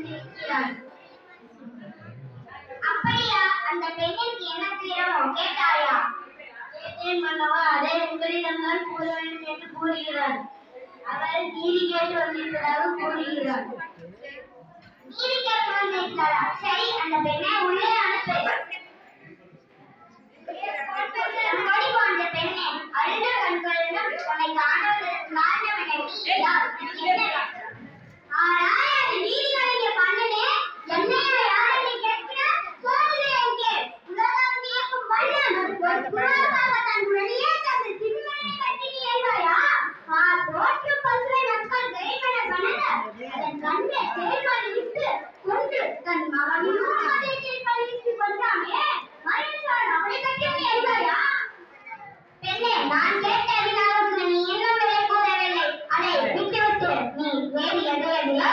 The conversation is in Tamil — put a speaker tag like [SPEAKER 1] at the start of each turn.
[SPEAKER 1] சிரிக்கிறாள். அப்படியா? அந்த பெண்ணிற்கு என்ன துயரமோ கேட்டாயா? கேட்டேன் மன்னவா, அதை உங்களிடம்தான் கூற வேண்டும் என்று கூறுகிறார். அவள் நீதி கேட்டு வந்திருப்பதாக கூறுகிறாள். நீதி கேட்டு வந்திருக்கிறாரா? சரி, அந்த பெண்ணை உள்ளே அனுப்பு. அந்த பெண்ணை அழுத கண்களுடன் உன்னை காணுவதற்கு காரணம் என்ன? நீ யார்? ஆராயாது நீதிகளை பண்ணனே, என்னையா யாரை கேட்கிறார்? சோதனை எங்கே? உலகம் வியக்கும் மன்னன் ஒரு குணாபாக தன் வெளியே தந்து திருமணை கட்டி நீ எழுவாயா? தோற்று பசுவை மக்கள் கைமன கணல அதன் கண்ணை தேர்மலை விட்டு கொண்டு தன் மகனும் அதேற்றில் பழித்து கொண்டாமே மறைச்சான். அவளை கட்டி நீ எழுவாயா? பெண்ணே, நான் கேட்ட வினாவுக்கு நீ இன்னும் விடை கூறவில்லை. அதை விட்டுவிட்டு நீ வேறு எதையோ